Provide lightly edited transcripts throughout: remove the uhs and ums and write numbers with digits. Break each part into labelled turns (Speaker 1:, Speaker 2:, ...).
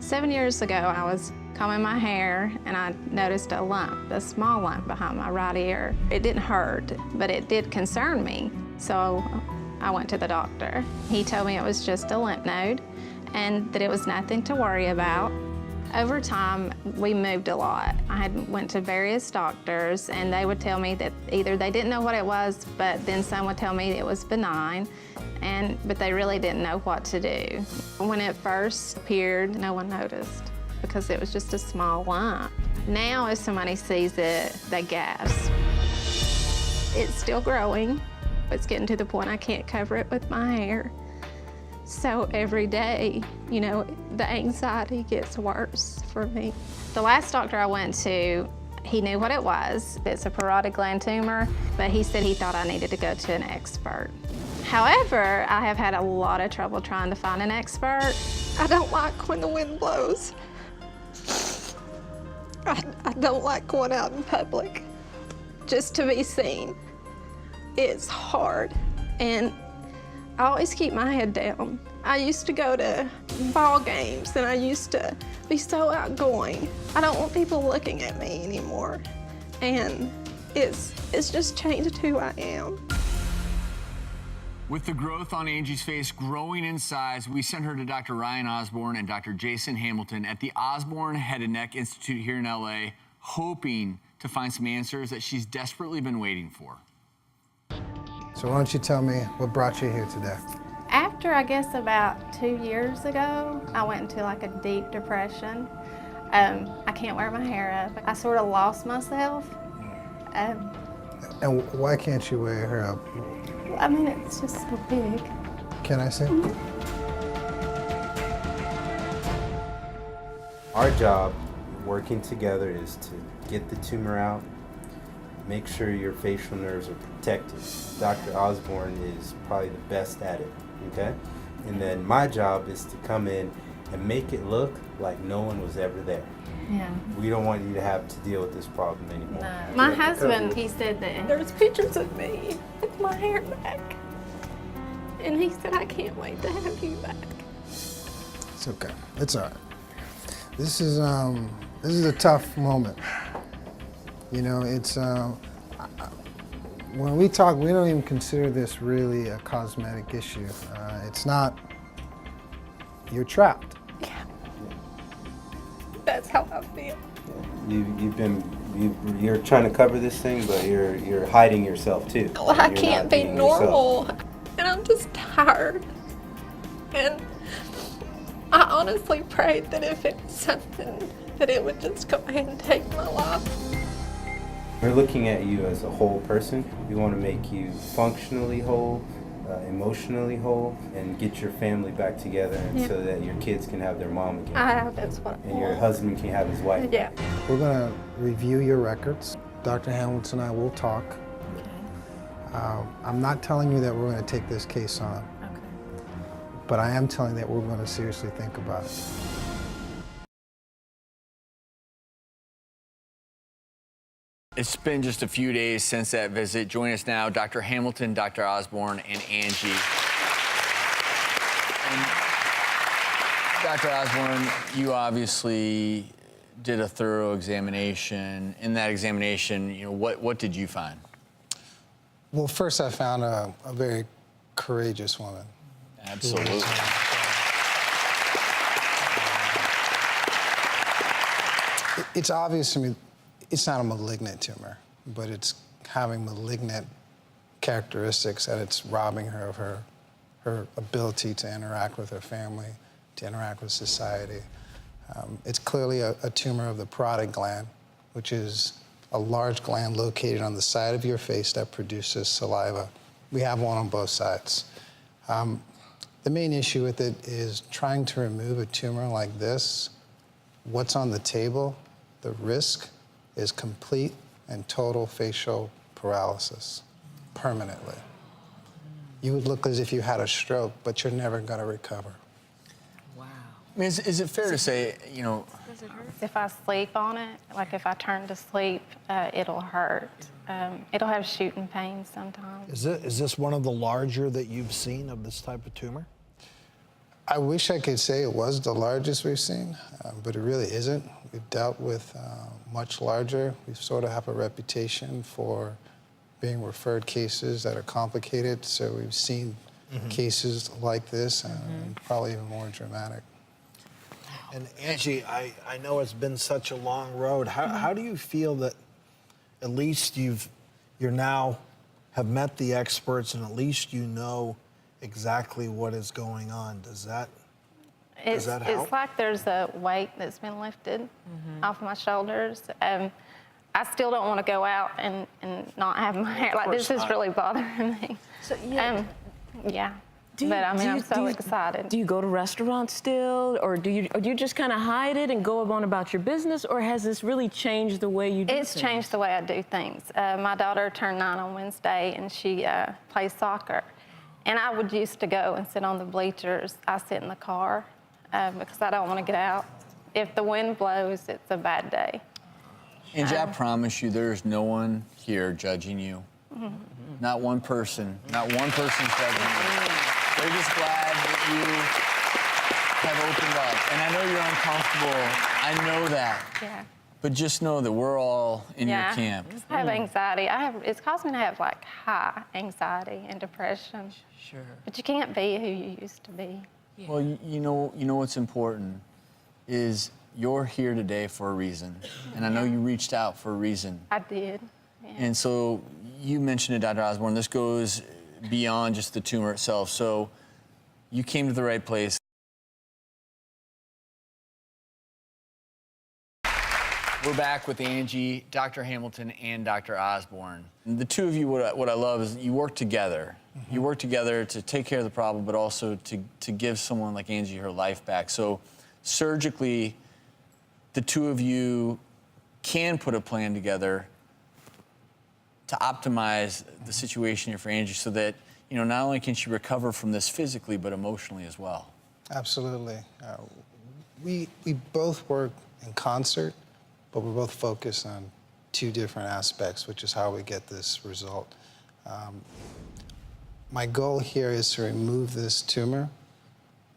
Speaker 1: 7 years ago, I was combing my hair and I noticed a lump, a small lump behind my right ear. It didn't hurt, but it did concern me. So I went to the doctor. He told me it was just a lymph node and that it was nothing to worry about. Over time, we moved a lot. I went to various doctors and they would tell me that either they didn't know what it was, but then some would tell me it was benign, but they really didn't know what to do. When it first appeared, no one noticed because it was just a small lump. Now, if somebody sees it, they gasp. It's still growing. It's getting to the point I can't cover it with my hair. So every day, you know, the anxiety gets worse for me. The last doctor I went to, he knew what it was. It's a parotid gland tumor, but he said he thought I needed to go to an expert. However, I have had a lot of trouble trying to find an expert.
Speaker 2: I don't like when the wind blows. I don't like going out in public just to be seen. It's hard, and I always keep my head down. I used to go to ball games and I used to be so outgoing. I don't want people looking at me anymore. And it's just changed who I am.
Speaker 3: With the growth on Angie's face growing in size, we sent her to Dr. Ryan Osborne and Dr. Jason Hamilton at the Osborne Head and Neck Institute here in LA, hoping to find some answers that she's desperately been waiting for.
Speaker 4: So why don't you tell me what brought you here today?
Speaker 1: After, I guess, about 2 years ago, I went into like a deep depression. I can't wear my hair up. I sort of lost myself.
Speaker 4: And why can't you wear your hair up?
Speaker 1: I mean, it's just so big.
Speaker 4: Can I see?
Speaker 5: Our job, working together, is to get the tumor out, make sure your facial nerves are protected. Dr. Osborne is probably the best at it, okay? And then my job is to come in and make it look like no one was ever there.
Speaker 1: Yeah.
Speaker 5: We don't want you to have to deal with this problem anymore.
Speaker 1: No. My husband, he said that
Speaker 2: There's pictures of me with my hair back. And he said, I can't wait to have you back.
Speaker 4: It's okay. It's all right. This is a tough moment. You know, it's when we talk, we don't even consider this really a cosmetic issue. It's not. You're trapped.
Speaker 2: Yeah. That's how I feel.
Speaker 5: You're trying to cover this thing, but you're hiding yourself too.
Speaker 2: Well, I
Speaker 5: You're
Speaker 2: can't
Speaker 5: not
Speaker 2: be
Speaker 5: being
Speaker 2: normal.
Speaker 5: yourself.
Speaker 2: And I'm just tired. And I honestly prayed that if it's something, that it would just go ahead and take my life.
Speaker 5: We're looking at you as a whole person. We want to make you functionally whole, emotionally whole, and get your family back together, and so that your kids can have their mom again.
Speaker 2: That's what I
Speaker 5: And your
Speaker 2: want.
Speaker 5: husband can have his wife.
Speaker 2: Yeah.
Speaker 4: We're going to review your records. Dr. Hamilton and I will talk. I'm not telling you that we're going to take this case on, but I am telling you that we're going to seriously think about it.
Speaker 3: It's been just a few days since that visit. Join us now, Dr. Hamilton, Dr. Osborne, and Angie. And Dr. Osborne, you obviously did a thorough examination. In that examination, you know, what did you find?
Speaker 4: Well, first I found a very courageous woman.
Speaker 3: Absolutely.
Speaker 4: It's obvious to me it's not a malignant tumor, but it's having malignant characteristics, that it's robbing her of her ability to interact with her family, to interact with society. It's clearly a tumor of the parotid gland, which is a large gland located on the side of your face that produces saliva. We have one on both sides. The main issue with it is trying to remove a tumor like this. What's on the table, the risk, is complete and total facial paralysis, permanently. You would look as if you had a stroke, but you're never gonna recover.
Speaker 3: Wow. I mean, is it fair to say, you know...
Speaker 1: if I sleep on it, like if I turn to sleep, it'll hurt. It'll have shooting pains sometimes.
Speaker 6: Is this one of the larger that you've seen of this type of tumor?
Speaker 4: I wish I could say it was the largest we've seen, but it really isn't. We've dealt with much larger. We sort of have a reputation for being referred cases that are complicated, so we've seen cases like this, and probably even more dramatic.
Speaker 6: And Angie, I know it's been such a long road. How do you feel that at least you're now have met the experts and at least you know exactly what is going on? Does that help?
Speaker 1: It's like there's a weight that's been lifted off my shoulders. I still don't want to go out and not have my hair. Like, this is really bothering me.
Speaker 7: So, yeah.
Speaker 1: Yeah. But I mean, I'm so excited.
Speaker 7: Do you go to restaurants still, or do you just kind of hide it and go on about your business, or has this really changed the way you do
Speaker 1: It's
Speaker 7: things?
Speaker 1: changed the way I do things. My daughter turned 9 on Wednesday, and she plays soccer. And I would used to go and sit on the bleachers. I sit in the car because I don't want to get out. If the wind blows, it's a bad day.
Speaker 3: Angie, I promise you, there's no one here judging you. Not one person. Not one person's judging you. They're just glad that you have opened up. And I know you're uncomfortable. I know that.
Speaker 1: Yeah.
Speaker 3: But just know that we're all in your camp.
Speaker 1: I have anxiety. It's caused me to have like high anxiety and depression.
Speaker 7: Sure.
Speaker 1: But you can't be who you used to be.
Speaker 7: Yeah.
Speaker 3: Well, you know what's important is you're here today for a reason. And I know you reached out for a reason.
Speaker 1: I did. Yeah.
Speaker 3: And so you mentioned it, Dr. Osborne, this goes beyond just the tumor itself. So you came to the right place. We're back with Angie, Dr. Hamilton, and Dr. Osborne. The two of you, what I love is you work together. You work together to take care of the problem, but also to give someone like Angie her life back. So surgically, the two of you can put a plan together to optimize the situation here for Angie so that, you know, not only can she recover from this physically, but emotionally as well.
Speaker 4: Absolutely. We both work in concert, but we're both focused on two different aspects, which is how we get this result. My goal here is to remove this tumor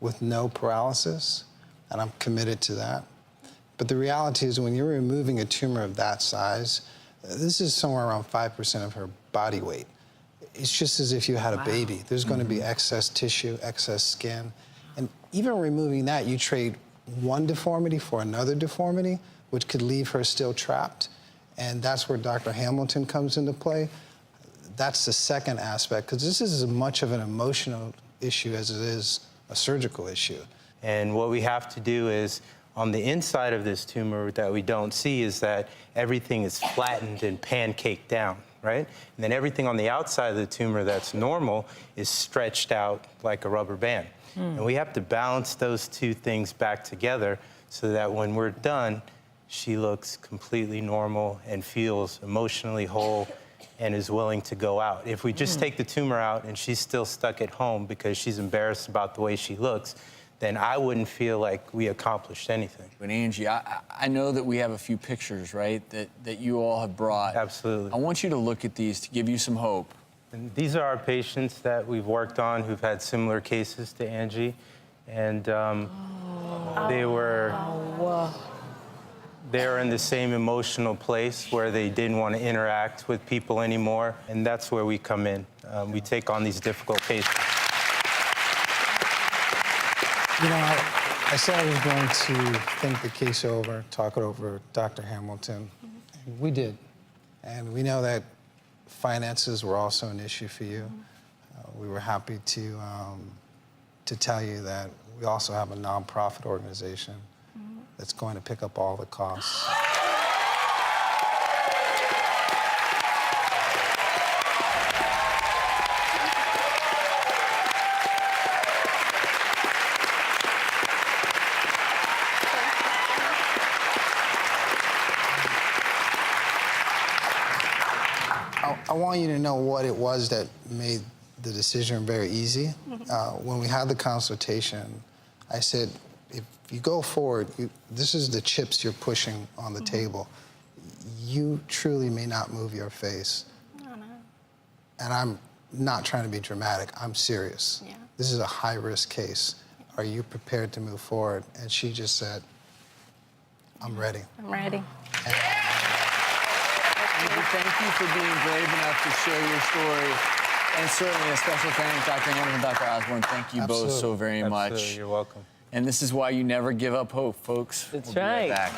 Speaker 4: with no paralysis, and I'm committed to that. But the reality is when you're removing a tumor of that size, this is somewhere around 5% of her body weight. It's just as if you had a baby. There's going to be excess tissue, excess skin. And even removing that, you trade one deformity for another deformity, which could leave her still trapped. And that's where Dr. Hamilton comes into play. That's the second aspect, because this is as much of an emotional issue as it is a surgical issue.
Speaker 5: And what we have to do is, on the inside of this tumor that we don't see is that everything is flattened and pancaked down, right? And then everything on the outside of the tumor that's normal is stretched out like a rubber band. And we have to balance those two things back together so that when we're done, she looks completely normal and feels emotionally whole and is willing to go out. If we just take the tumor out and she's still stuck at home because she's embarrassed about the way she looks, then I wouldn't feel like we accomplished anything.
Speaker 3: But Angie, I know that we have a few pictures, right, that you all have brought.
Speaker 5: Absolutely.
Speaker 3: I want you to look at these to give you some hope.
Speaker 5: And these are our patients that we've worked on who've had similar cases to Angie. And they were in the same emotional place where they didn't want to interact with people anymore. And that's where we come in. We take on these difficult cases.
Speaker 4: You know, I said I was going to think the case over, talk it over with Dr. Hamilton. And we did. And we know that finances were also an issue for you. We were happy to tell you that we also have a nonprofit organization that's going to pick up all the costs. I want you to know what it was that made the decision very easy. When we had the consultation, I said, if you go forward, this is the chips you're pushing on the table. You truly may not move your face.
Speaker 1: I know.
Speaker 4: And I'm not trying to be dramatic. I'm serious.
Speaker 1: Yeah.
Speaker 4: This is a high-risk case. are you prepared to move forward? And she just said, I'm ready.
Speaker 1: I'm ready.
Speaker 3: Thank you for being brave enough to share your story. And certainly a special thanks, Dr. Hamilton and Dr. Osborne. Thank you both so very much.
Speaker 5: Absolutely, you're welcome.
Speaker 3: And this is why you never give up hope, folks.
Speaker 7: That's
Speaker 3: We'll be
Speaker 7: right.
Speaker 3: back.